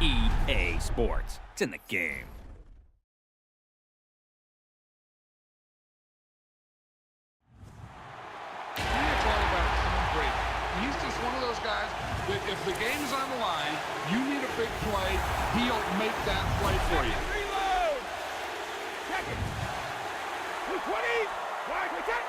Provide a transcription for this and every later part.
EA Sports. It's in the game. It's all about Tom Brady. He's just one of those guys that if the game is on the line, you need a big play, he'll make that play for you. Reload! Check it! 220! Wide, we check!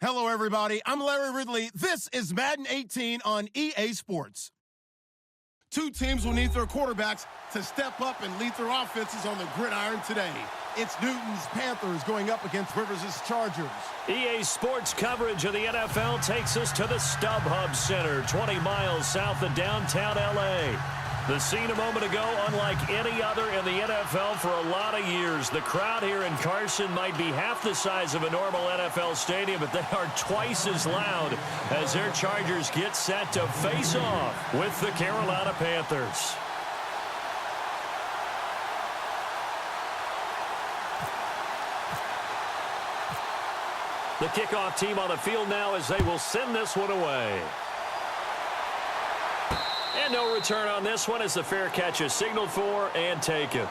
Hello, everybody. I'm Larry Ridley. This is Madden 18 on EA Sports. Two teams will need their quarterbacks to step up and lead their offenses on the gridiron today. It's Newton's Panthers going up against Rivers' Chargers. EA Sports coverage of the NFL takes us to the StubHub Center, 20 miles south of downtown L.A. The scene a moment ago, unlike any other in the NFL for a lot of years. The crowd here in Carson might be half the size of a normal NFL stadium, but they are twice as loud as their Chargers get set to face off with the Carolina Panthers. The kickoff team on the field now as they will send this one away. And no return on this one as the fair catch is signaled for and taken.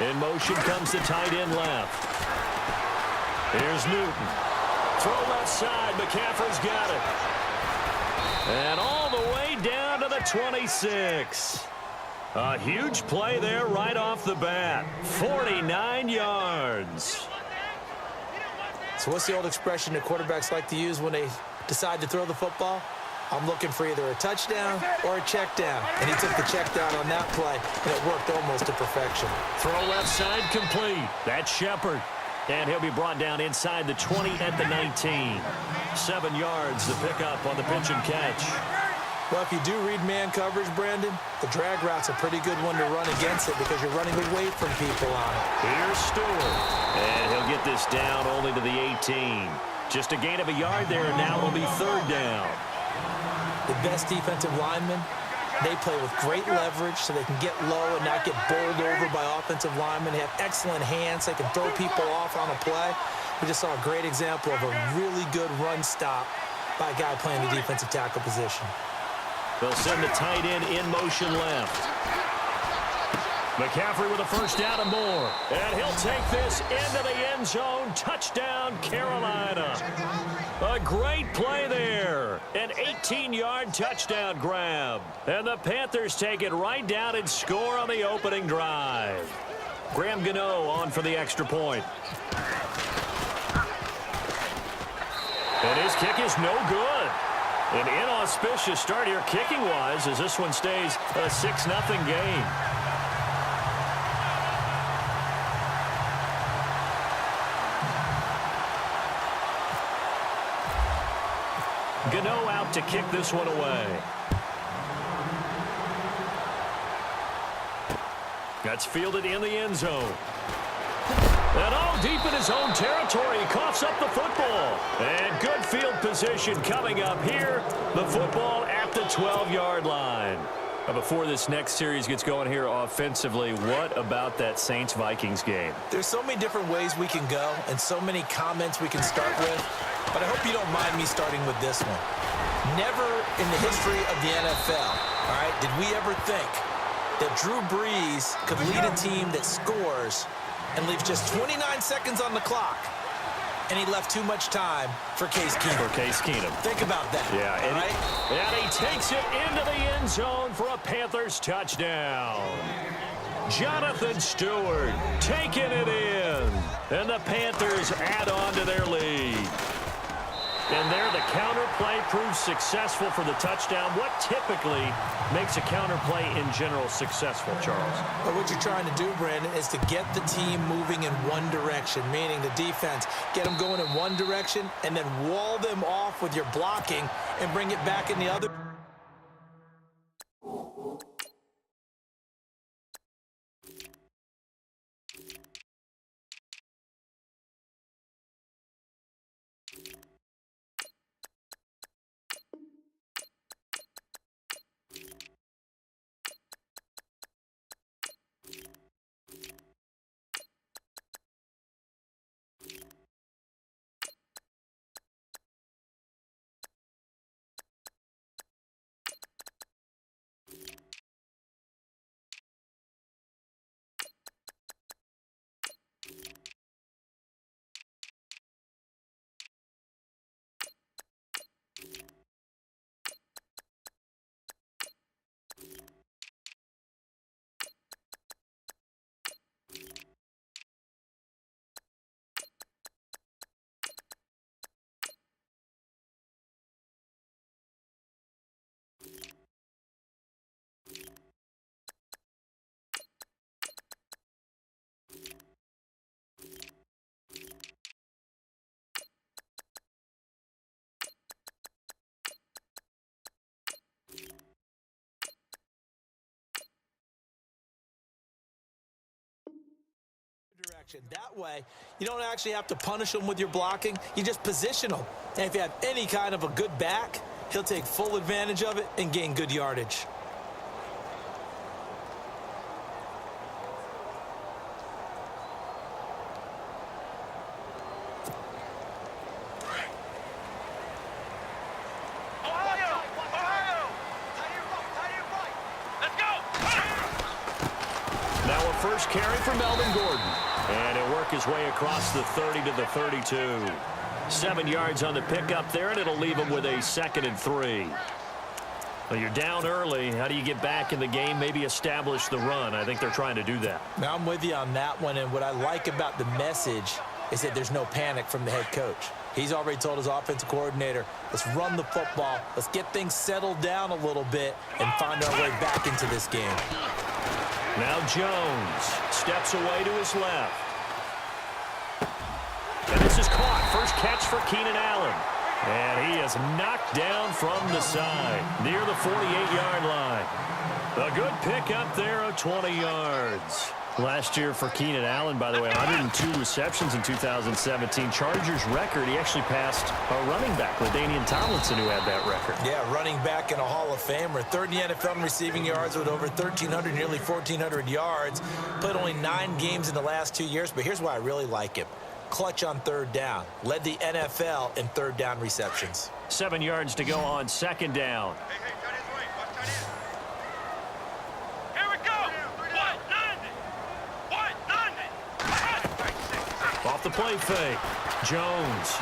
In motion comes the tight end left. Here's Newton. Throw left side. McCaffrey's got it. And all the way down to the 26. A huge play there right off the bat. 49 yards. So what's the old expression that quarterbacks like to use when they decide to throw the football? I'm looking for either a touchdown or a check down. And he took the check down on that play, and it worked almost to perfection. Throw left side complete. That's Shepard. And he'll be brought down inside the 20 at the 19. 7 yards to pick up on the pitch and catch. Well, if you do read man coverage, Brandon, the drag route's a pretty good one to run against it because you're running away from people on it. Here's Stewart. And he'll get this down only to the 18. Just a gain of a yard there, and now it'll be third down. The best defensive linemen, they play with great leverage so they can get low and not get bowled over by offensive linemen. They have excellent hands. They can throw people off on a play. We just saw a great example of a really good run stop by a guy playing the defensive tackle position. They'll send the tight end in motion left. McCaffrey with a first down and more. And he'll take this into the end zone. Touchdown, Carolina. A great play there. An 18-yard touchdown grab. And the Panthers take it right down and score on the opening drive. Graham Gano on for the extra point. And his kick is no good. An inauspicious start here kicking-wise as this one stays a 6-0 game. Gano out to kick this one away. That's fielded in the end zone. And all deep in his own territory, he coughs up the football. And good field position coming up here. The football at the 12-yard line. Now before this next series gets going here offensively, what about that Saints-Vikings game? There's so many different ways we can go and so many comments we can start with. But I hope you don't mind me starting with this one. Never in the history of the NFL, all right, did we ever think that Drew Brees could lead a team that scores and leaves just 29 seconds on the clock, and he left too much time for Case Keenum. Think about that. Yeah, all right? And he takes it into the end zone for a Panthers touchdown. Jonathan Stewart taking it in, and the Panthers add on to their lead. And there, the counter play proves successful for the touchdown. What typically makes a counter play in general successful, Charles? Well, what you're trying to do, Brandon, is to get the team moving in one direction, meaning the defense, get them going in one direction, and then wall them off with your blocking and bring it back in the other. Direction. That way, you don't actually have to punish him with your blocking. You just position him. And if you have any kind of a good back, he'll take full advantage of it and gain good yardage. carry for Melvin Gordon. And he'll work his way across the 30 to the 32. 7 yards on the pickup there, and it'll leave him with a 2nd and 3. Well, you're down early. How do you get back in the game, maybe establish the run? I think they're trying to do that. Now, I'm with you on that one, and what I like about the message is that there's no panic from the head coach. He's already told his offensive coordinator, let's run the football, let's get things settled down a little bit and find our way back into this game. Now Jones steps away to his left. And this is caught. First catch for Keenan Allen. And he is knocked down from the side near the 48-yard line. A good pickup there of 20 yards. Last year for Keenan Allen, by the way, 102 receptions in 2017. Chargers record, he actually passed a running back, LaDainian Tomlinson, who had that record. Yeah, running back and a Hall of Famer. Third in the NFL in receiving yards with over 1,300, nearly 1,400 yards. Played only 9 games in the last 2 years, but here's why I really like him. Clutch on third down. Led the NFL in third down receptions. 7 yards to go on 2nd down. Off the play fake. Jones.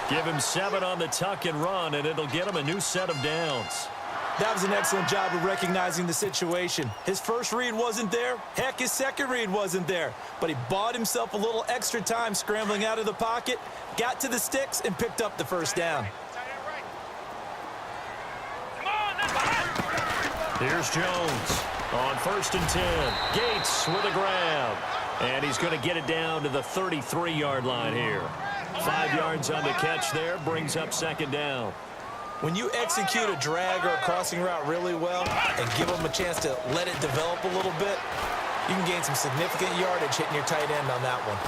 Give him 7 on the tuck and run, and it'll get him a new set of downs. That was an excellent job of recognizing the situation. His first read wasn't there. Heck, his second read wasn't there. But he bought himself a little extra time scrambling out of the pocket, got to the sticks, and picked up the first down. Here's Jones on 1st and 10. Gates with a grab. And he's going to get it down to the 33-yard line here. 5 yards on the catch there, brings up 2nd down. When you execute a drag or a crossing route really well and give them a chance to let it develop a little bit, you can gain some significant yardage hitting your tight end on that one.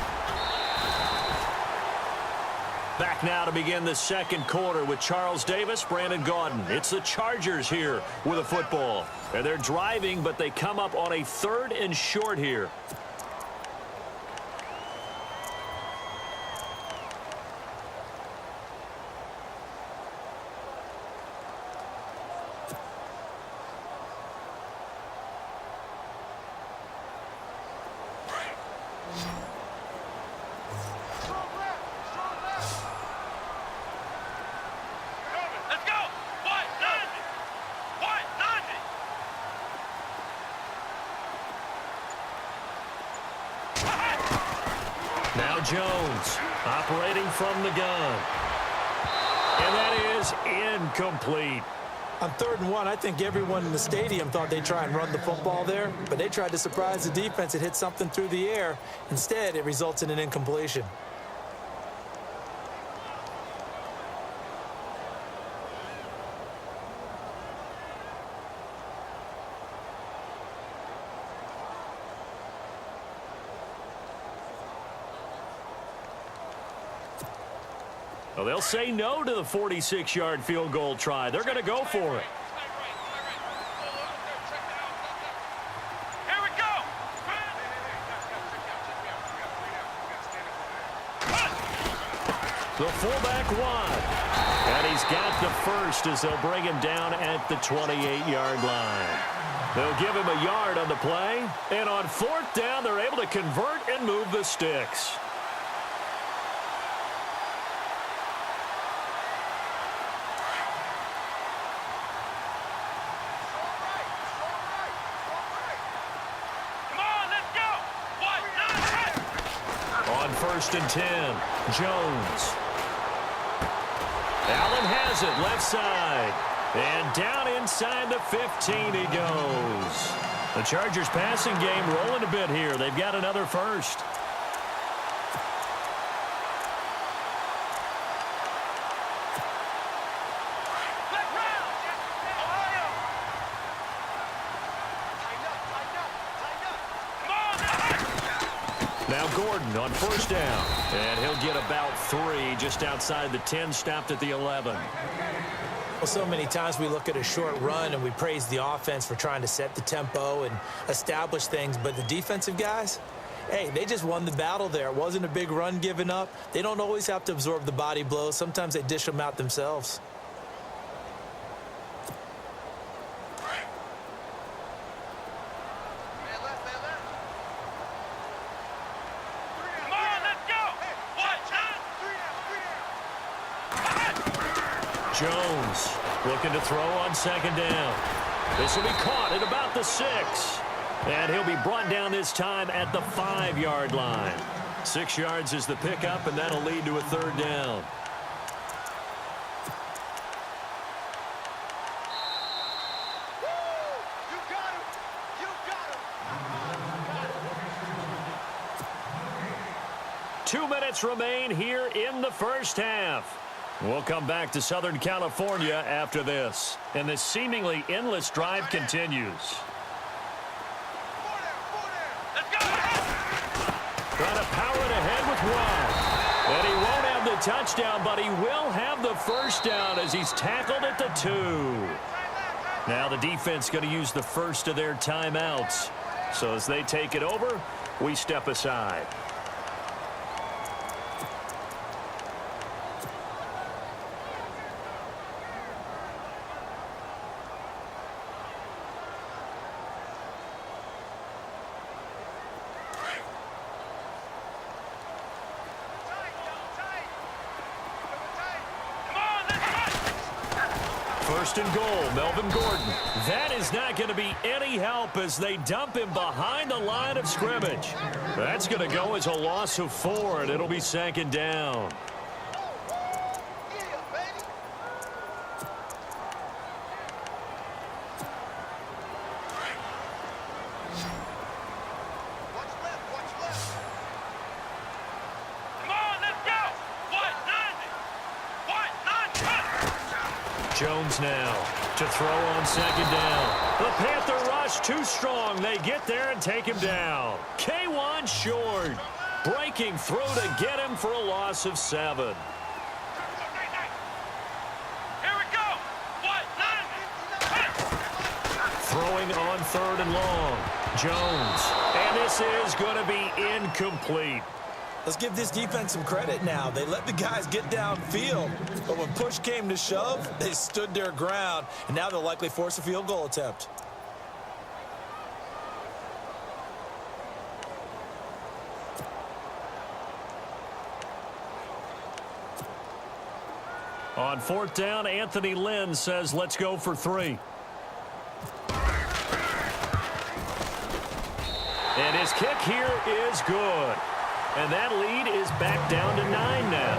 Back now to begin the 2nd quarter with Charles Davis, Brandon Gaudin. It's the Chargers here with a football. And they're driving, but they come up on a 3rd and short here. Now Jones operating from the gun. And that is incomplete. On 3rd and 1, I think everyone in the stadium thought they'd try and run the football there, but they tried to surprise the defense and hit something through the air. Instead, it results in an incompletion. Well, they'll say no to the 46-yard field goal try. They're going to go for it. Here we go. The fullback wide. And he's got the first as they'll bring him down at the 28-yard line. They'll give him a yard on the play. And on 4th down, they're able to convert and move the sticks. On 1st and 10, Jones. Allen has it, left side. And down inside the 15 he goes. The Chargers passing game rolling a bit here. They've got another first. Now Gordon on 1st down. And he'll get about 3 just outside the 10, stopped at the 11. Well, so many times we look at a short run and we praise the offense for trying to set the tempo and establish things, but the defensive guys, hey, they just won the battle there. It wasn't a big run given up. They don't always have to absorb the body blows. Sometimes they dish them out themselves. Jones looking to throw on second down. This will be caught at about the 6. And he'll be brought down this time at the 5-yard line. 6 yards is the pickup, and that'll lead to a third down. You got him. You got him. 2 minutes remain here in the first half. We'll come back to Southern California after this. And this seemingly endless drive continues. Trying to power it ahead with one. And he won't have the touchdown, but he will have the first down as he's tackled at the 2. Now the defense going to use the first of their timeouts. So as they take it over, we step aside. First and goal, Melvin Gordon. That is not going to be any help as they dump him behind the line of scrimmage. That's going to go as a loss of 4, and it'll be second down. Jones now to throw on second down. The Panther rush too strong. They get there and take him down. K1 short. Breaking through to get him for a loss of 7. Here we go. Throwing on third and long. Jones. And this is going to be incomplete. Let's give this defense some credit now. They let the guys get downfield, but when push came to shove, they stood their ground, and now they'll likely force a field goal attempt. On 4th down, Anthony Lynn says, let's go for 3. And his kick here is good. And that lead is back down to 9 now.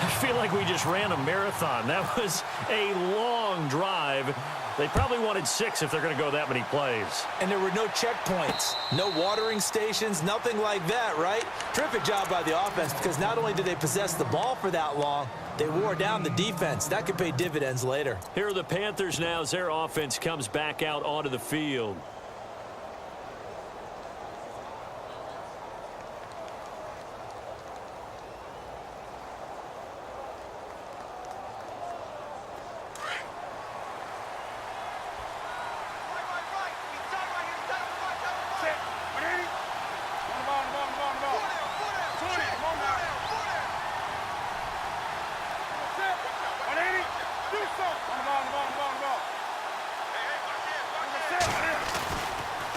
I feel like we just ran a marathon. That was a long drive. They probably wanted 6 if they're going to go that many plays. And there were no checkpoints, no watering stations, nothing like that, right? Terrific job by the offense because not only did they possess the ball for that long, they wore down the defense. That could pay dividends later. Here are the Panthers now as their offense comes back out onto the field.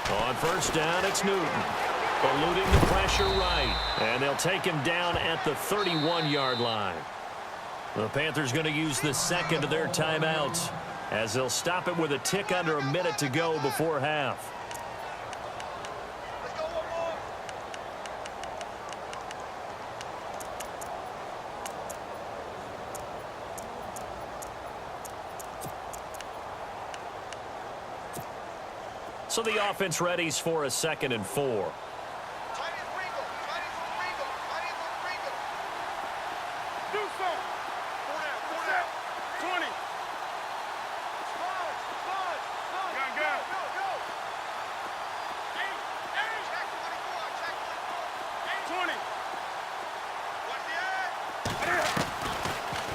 On first down, it's Newton. Eluding the pressure right. And they'll take him down at the 31-yard line. The Panthers going to use the second of their timeouts as they'll stop it with a tick under a minute to go before half. So the offense readies for a 2nd and 4.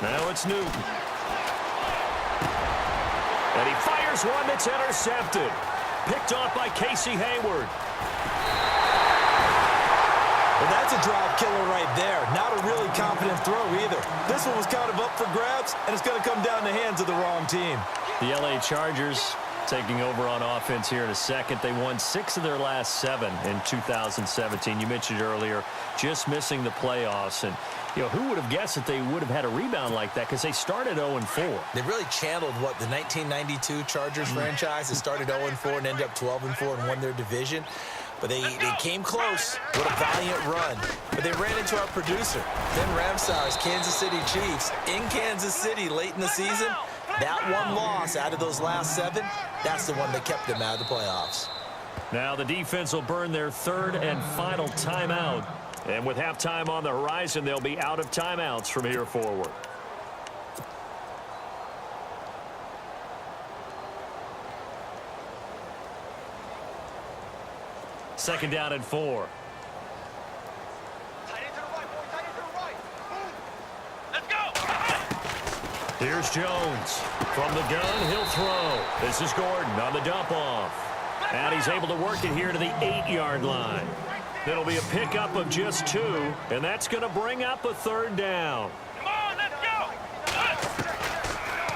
Now it's Newton. And he fires one that's intercepted. Picked off by Casey Hayward. Well, that's a drive killer right there. Not a really confident throw either. This one was kind of up for grabs, and it's going to come down the hands of the wrong team. The LA Chargers taking over on offense here in a second. They won 6 of their last 7 in 2017. You mentioned earlier just missing the playoffs. And, you know, who would have guessed that they would have had a rebound like that, because they started 0-4. They really channeled what the 1992 Chargers franchise. They started 0-4 and ended up 12-4 and won their division. But they came close. What a valiant run. But they ran into our producer, Ben Ramsauer's Kansas City Chiefs, in Kansas City late in the season. That one loss out of those last 7, that's the one that kept them out of the playoffs. Now the defense will burn their 3rd and final timeout. And with halftime on the horizon, they'll be out of timeouts from here forward. Second down and 4. Tight end to the right, boy. Tight end to the right. Let's go. Here's Jones. From the gun, he'll throw. This is Gordon on the dump off. And he's able to work it here to the 8-yard line. It'll be a pickup of just 2, and that's going to bring up a 3rd down. Come on, let's go.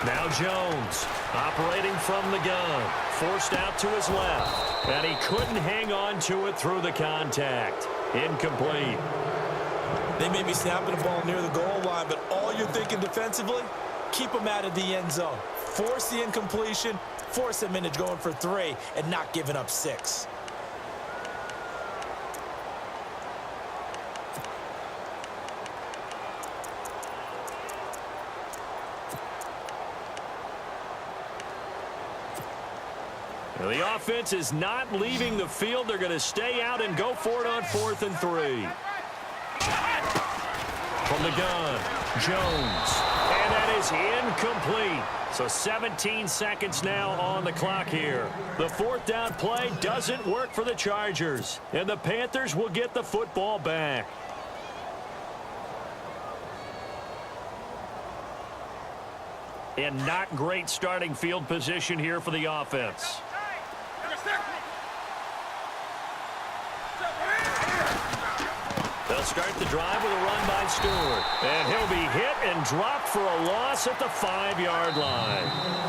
Now Jones operating from the gun. Forced out to his left. And he couldn't hang on to it through the contact. Incomplete. They may be snapping the ball near the goal line, but all you're thinking defensively, keep them out of the end zone. Force the incompletion, force them into going for 3, and not giving up 6. Well, the offense is not leaving the field. They're going to stay out and go for it on 4th and 3. From the gun, Jones. And that is incomplete. So 17 seconds now on the clock here. The 4th down play doesn't work for the Chargers. And the Panthers will get the football back. And not great starting field position here for the offense. They'll start the drive with a run by Stewart. And he'll be hit and dropped for a loss at the 5-yard line.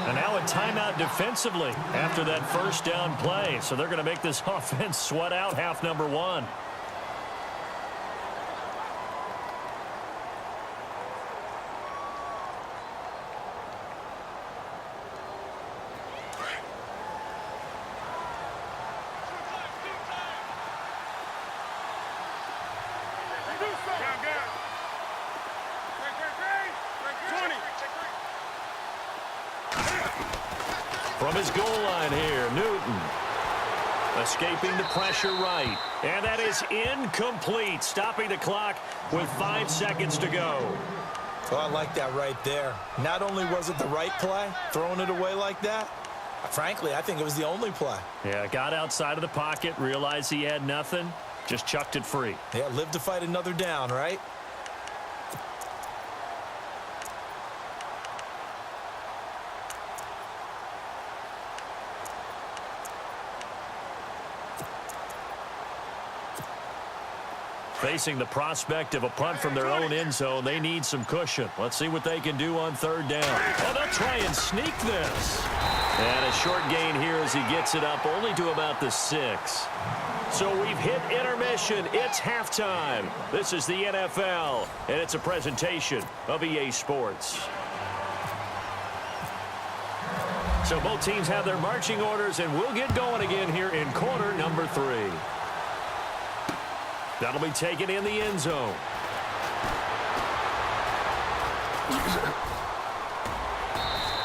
And now a timeout defensively after that 1st down play. So they're going to make this offense sweat out half number 1. From his goal line here, Newton. Escaping the pressure right. And that is incomplete. Stopping the clock with 5 seconds to go. Oh, I like that right there. Not only was it the right play, throwing it away like that, frankly, I think it was the only play. Yeah, got outside of the pocket, realized he had nothing, just chucked it free. Yeah, live to fight another down, right? Facing the prospect of a punt from their own end zone, they need some cushion. Let's see what they can do on 3rd down. Oh, they'll try and sneak this. And a short gain here as he gets it up only to about the 6. So we've hit intermission. It's halftime. This is the NFL, and it's a presentation of EA Sports. So both teams have their marching orders, and we'll get going again here in quarter number 3. That'll be taken in the end zone.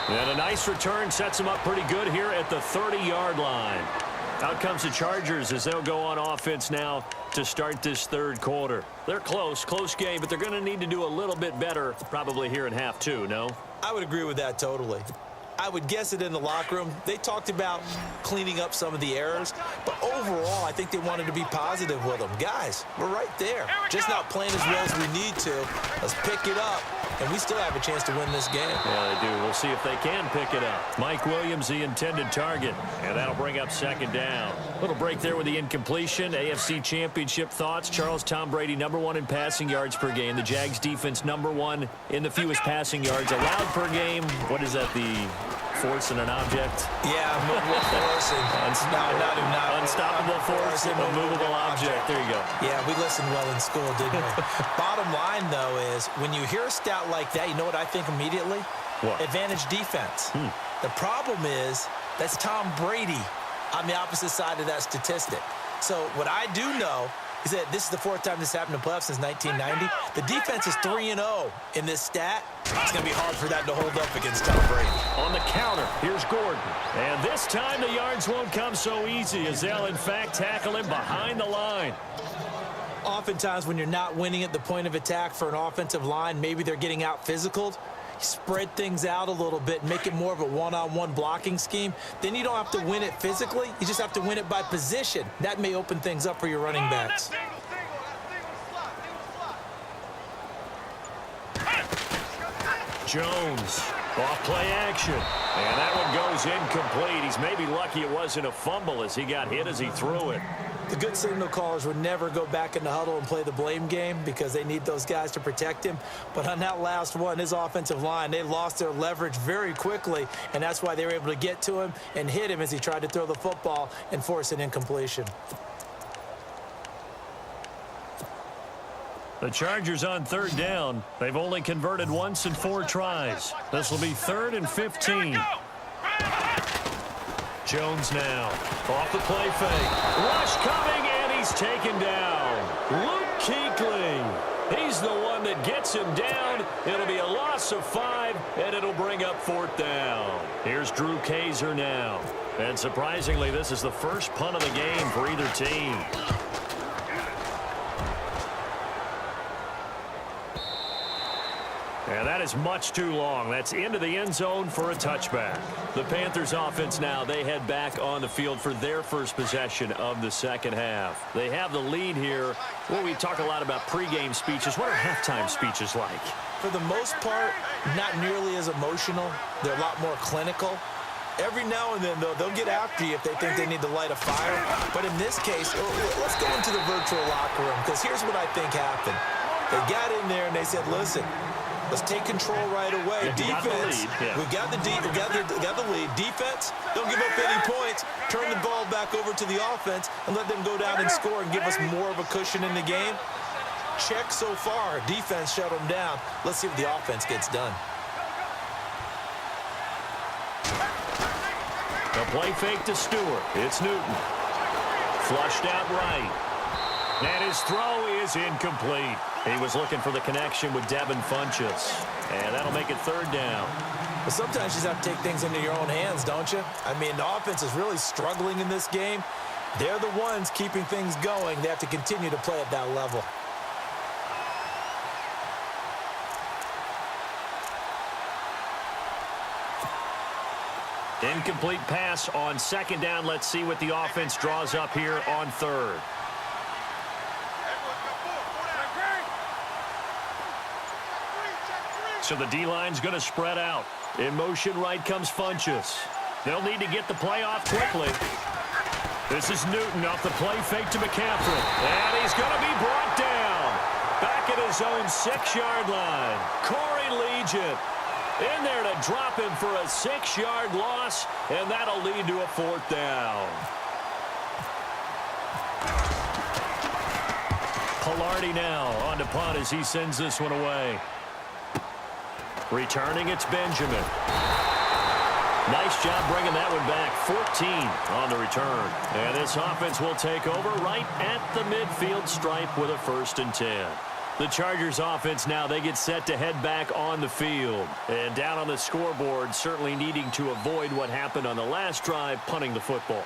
And a nice return sets them up pretty good here at the 30-yard line. Out comes the Chargers as they'll go on offense now to start this 3rd quarter. They're close game, but they're going to need to do a little bit better probably here in half 2, no? I would agree with that totally. I would guess it in the locker room. They talked about cleaning up some of the errors, but overall, I think they wanted to be positive with them. Guys, we're right there. Just not playing as well as we need to. Let's pick it up, and we still have a chance to win this game. Yeah, they do. We'll see if they can pick it up. Mike Williams, the intended target, and that'll bring up 2nd down. Little break there with the incompletion. AFC Championship thoughts. Charles, Tom Brady, #1 in passing yards per game. The Jags defense #1 in the fewest passing yards allowed per game. What is that, the force in an object? Yeah, movable force. Unstoppable force and a movable object. There you go. Yeah, we listened well in school, didn't we? Bottom line, though, is when you hear a stat like that, you know what I think immediately? What? Advantage defense. The problem is that's Tom Brady on the opposite side of that statistic. So what I do know is that this is the fourth time this happened in playoffs since 1990. The defense is 3-0 in this stat. It's going to be hard for that to hold up against Tom Brady. On the counter, here's Gordon. And this time the yards won't come so easy as they'll, in fact, tackle him behind the line. Oftentimes when you're not winning at the point of attack for an offensive line, maybe they're getting out physical. Spread things out a little bit, make it more of a one-on-one blocking scheme. Then you don't have to win it physically. You just have to win it by position. That may open things up for your running backs. Jones, off play action. And that one goes incomplete. He's maybe lucky it wasn't a fumble as he got hit as he threw it. The good signal callers would never go back in the huddle and play the blame game because they need those guys to protect him. But on that last one, his offensive line, they lost their leverage very quickly, and that's why they were able to get to him and hit him as he tried to throw the football and force an incompletion. The Chargers on third down. They've only converted once in 4 tries. This will be 3rd and 15. Jones now. Off the play fake. Rush coming, and he's taken down. Luke Kuechly. He's the one that gets him down. It'll be a loss of 5, and it'll bring up 4th down. Here's Drew Kaiser now. And surprisingly, this is the first punt of the game for either team. And that is much too long. That's into the end zone for a touchback. The Panthers offense now, they head back on the field for their first possession of the second half. They have the lead here. Well, we talk a lot about pregame speeches. What are halftime speeches like? For the most part, not nearly as emotional. They're a lot more clinical. Every now and then, though, they'll get after you if they think they need to light a fire. But in this case, let's go into the virtual locker room, because here's what I think happened. They got in there and they said, listen, let's take control right away. Defense, we got the lead. Defense, don't give up any points. Turn the ball back over to the offense and let them go down and score and give us more of a cushion in the game. Check so far. Defense shut them down. Let's see what the offense gets done. The play fake to Stewart. It's Newton. Flushed out right. And his throw is incomplete. He was looking for the connection with Devin Funchess. And that'll make it 3rd down. But sometimes you just have to take things into your own hands, don't you? I mean, the offense is really struggling in this game. They're the ones keeping things going. They have to continue to play at that level. Incomplete pass on 2nd down. Let's see what the offense draws up here on 3rd. So the D-line's going to spread out. In motion right comes Funchess. They'll need to get the play off quickly. This is Newton off the play fake to McCaffrey. And he's going to be brought down. Back at his own 6-yard line. Corey Legion in there to drop him for a 6-yard loss. And that'll lead to a 4th down. Pilardi now on to punt as he sends this one away. Returning, it's Benjamin. Nice job bringing that one back. 14 on the return. And this offense will take over right at the midfield stripe with a 1st and 10. The Chargers offense now, they get set to head back on the field. And down on the scoreboard, certainly needing to avoid what happened on the last drive, punting the football.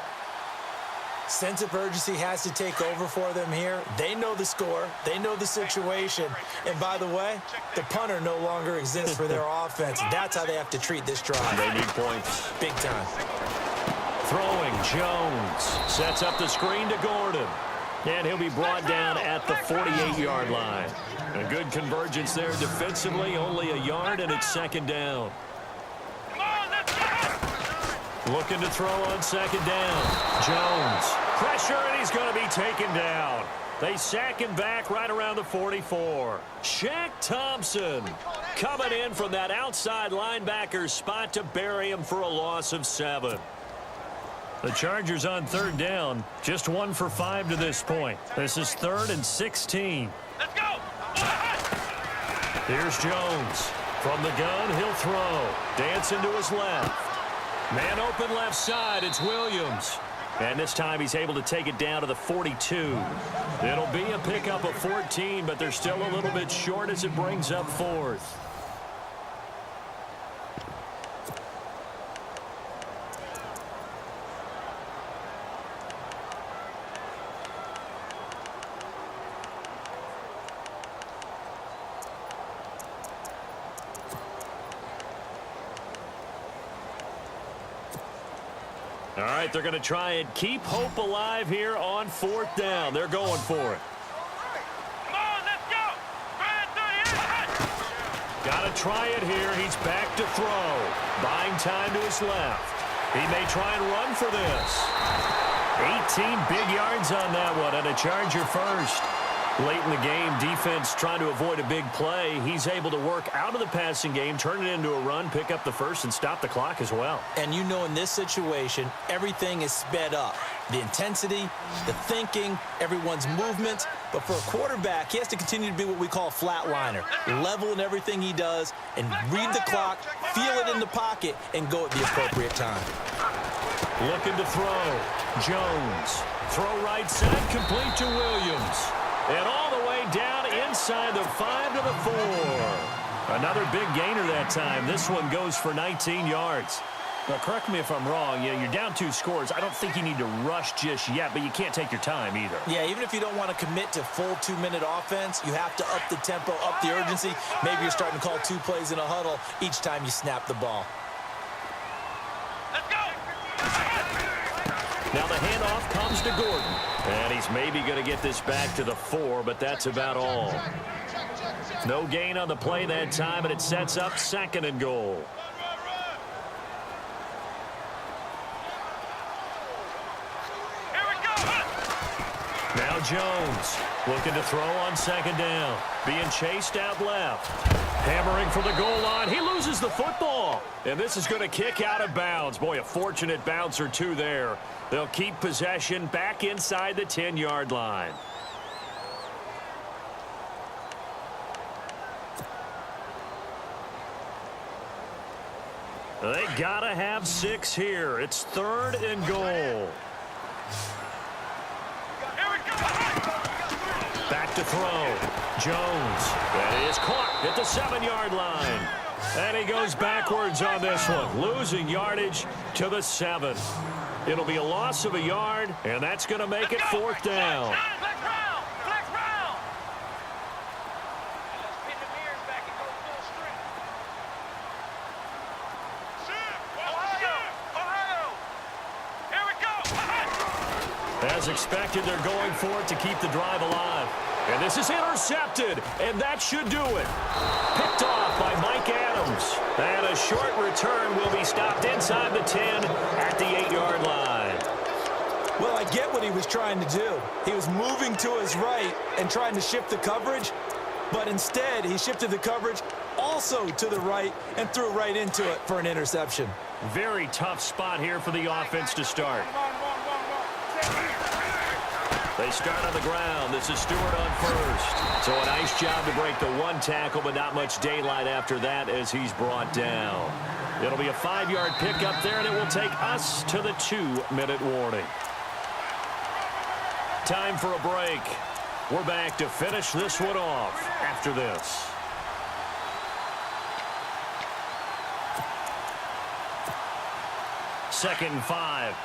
Sense of urgency has to take over for them here. They know the score. They know the situation. And by the way, the punter no longer exists for their offense. That's how they have to treat this drive. They need points. Big time. Throwing, Jones sets up the screen to Gordon. And he'll be brought down at the 48-yard line. A good convergence there defensively, only a yard, and it's 2nd down. Looking to throw on 2nd down. Jones. Pressure, and he's going to be taken down. They sack him back right around the 44. Shaq Thompson coming in from that outside linebacker spot to bury him for a loss of 7. The Chargers on third down, just 1 for 5 to this point. This is 3rd and 16. Let's go. Here's Jones. From the gun, he'll throw. Dancing to his left. Man open left side, it's Williams. And this time he's able to take it down to the 42. It'll be a pickup of 14, but they're still a little bit short as it brings up 4th. All right, they're going to try and keep hope alive here on 4th down. They're going for it. Come on, let's go. Got to try it here. He's back to throw. Buying time to his left. He may try and run for this. 18 big yards on that one, and a Charger first. Late in the game, defense trying to avoid a big play. He's able to work out of the passing game, turn it into a run, pick up the first, and stop the clock as well. And you know, in this situation, everything is sped up. The intensity, the thinking, everyone's movement. But for a quarterback, he has to continue to be what we call a flatliner. Level in everything he does and read the clock, feel it in the pocket, and go at the appropriate time. Looking to throw. Jones. Throw right side, complete to Williams. And all the way down inside the 5 to the 4. Another big gainer that time. This one goes for 19 yards. Now, correct me if I'm wrong. You're down 2 scores. I don't think you need to rush just yet, but you can't take your time either. Yeah, even if you don't want to commit to full 2-minute offense, you have to up the tempo, up the urgency. Maybe you're starting to call 2 plays in a huddle each time you snap the ball. Let's go. Now the handoff comes to Gordon. And he's maybe going to get this back to the 4, but that's about all. No gain on the play that time, and it sets up 2nd and goal. Here we go. Now Jones looking to throw on 2nd down. Being chased out left. Hammering for the goal line. He loses the football. And this is going to kick out of bounds. Boy, a fortunate bounce or 2 there. They'll keep possession back inside the 10-yard line. They got to have 6 here. It's 3rd and goal. Here we go. Back to throw. Jones. That is caught at the 7-yard line. And he goes backwards on this one. Losing yardage to the 7. It'll be a loss of a yard, and that's going to make it 4th down. Flex round. Flex round. Let's pin the mirrors back and go full strength. Ohio. Here we go. As expected, they're going for it to keep the drive alive. And this is intercepted, and that should do it. Picked off by Mike Adams. And a short return will be stopped inside the 10 at the 8-yard line. Well, I get what he was trying to do. He was moving to his right and trying to shift the coverage, but instead he shifted the coverage also to the right and threw right into it for an interception. Very tough spot here for the offense to start. They start on the ground. This is Stewart on first. So a nice job to break the 1 tackle, but not much daylight after that as he's brought down. It'll be a 5-yard pickup there, and it will take us to the 2-minute warning. Time for a break. We're back to finish this one off after this. Second and 5.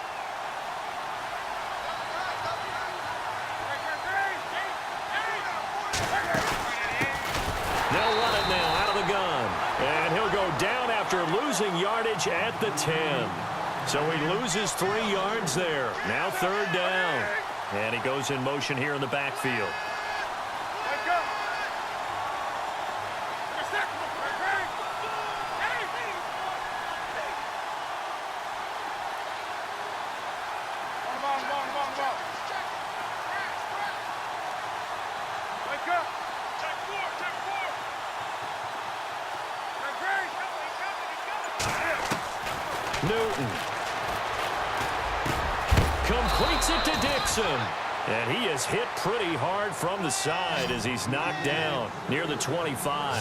They'll run it now out of the gun. And he'll go down after losing yardage at the 10. So he loses 3 yards there. Now 3rd down. And he goes in motion here in the backfield. Newton completes it to Dixon. And he is hit pretty hard from the side as he's knocked down near the 25.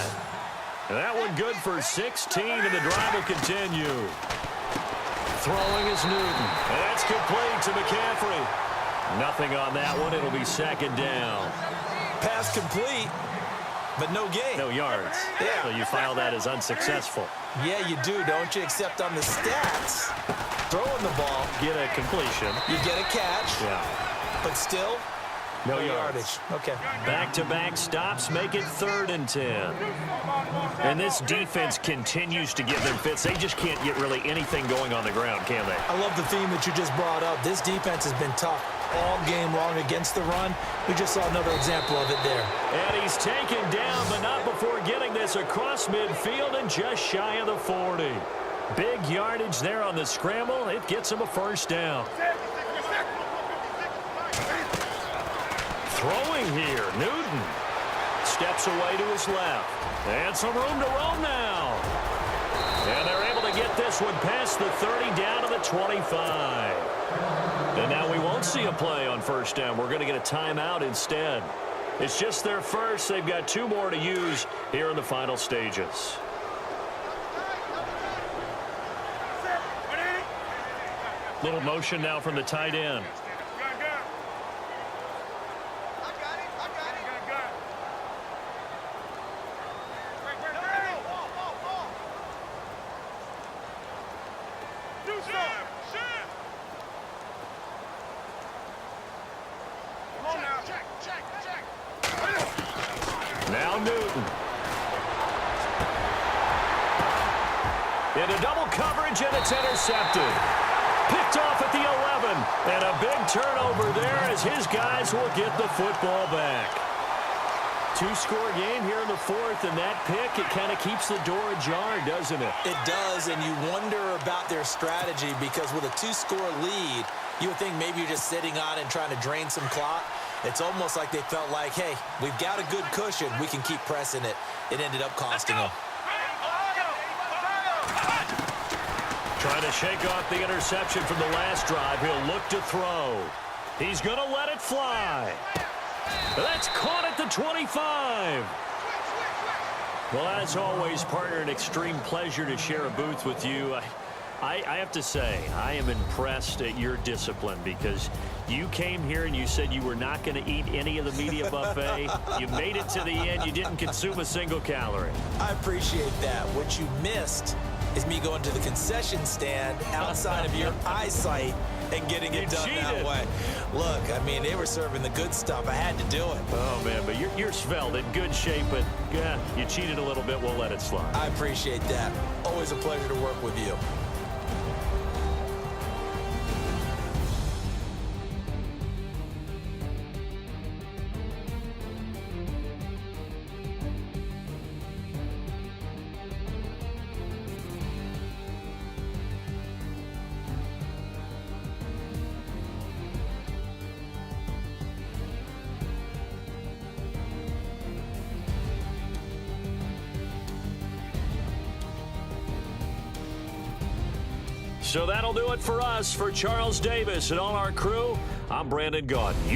And that one good for 16, and the drive will continue. Throwing is Newton. And that's complete to McCaffrey. Nothing on that one. It'll be second down. Pass complete, but no gain. No yards. Yeah. So you file that as unsuccessful. Yeah, you do, don't you? Except on the stats, throwing the ball, Get a completion. you get a catch, Yeah. but still, No yardage. Okay. Back-to-back stops make it 3rd and 10. And this defense continues to give them fits. They just can't get really anything going on the ground, can they? I love the theme that you just brought up. This defense has been tough all game long against the run. We just saw another example of it there. And he's taken down, but not before getting this across midfield and just shy of the 40. Big yardage there on the scramble. It gets him a first down. Throwing here, Newton steps away to his left. And some room to roam now. And they're able to get this one past the 30 down to the 25. And now we won't see a play on first down. We're going to get a timeout instead. It's just their first. They've got 2 more to use here in the final stages. Little motion now from the tight end. Now Newton. Into double coverage, and it's intercepted. Picked off at the 11. And a big turnover there as his guys will get the football back. 2-score game here in the 4th, and that pick, it kind of keeps the door ajar, doesn't it? It does, and you wonder about their strategy because with a 2-score lead, you would think maybe you're just sitting on and trying to drain some clock. It's almost like they felt like, hey, we've got a good cushion. We can keep pressing it. It ended up costing them. Trying to shake off the interception from the last drive. He'll look to throw. He's going to let it fly. That's caught at the 25. Well, as always, partner, an extreme pleasure to share a booth with you. I have to say, I am impressed at your discipline because you came here and you said you were not going to eat any of the media buffet. You made it to the end. You didn't consume a single calorie. I appreciate that. What you missed is me going to the concession stand outside of your eyesight and getting it done that way. Look, I mean, they were serving the good stuff. I had to do it. Oh, man, but you're svelte, in good shape, but you cheated a little bit. We'll let it slide. I appreciate that. Always a pleasure to work with you. So that'll do it for us. For Charles Davis and all our crew, I'm Brandon Gaudin.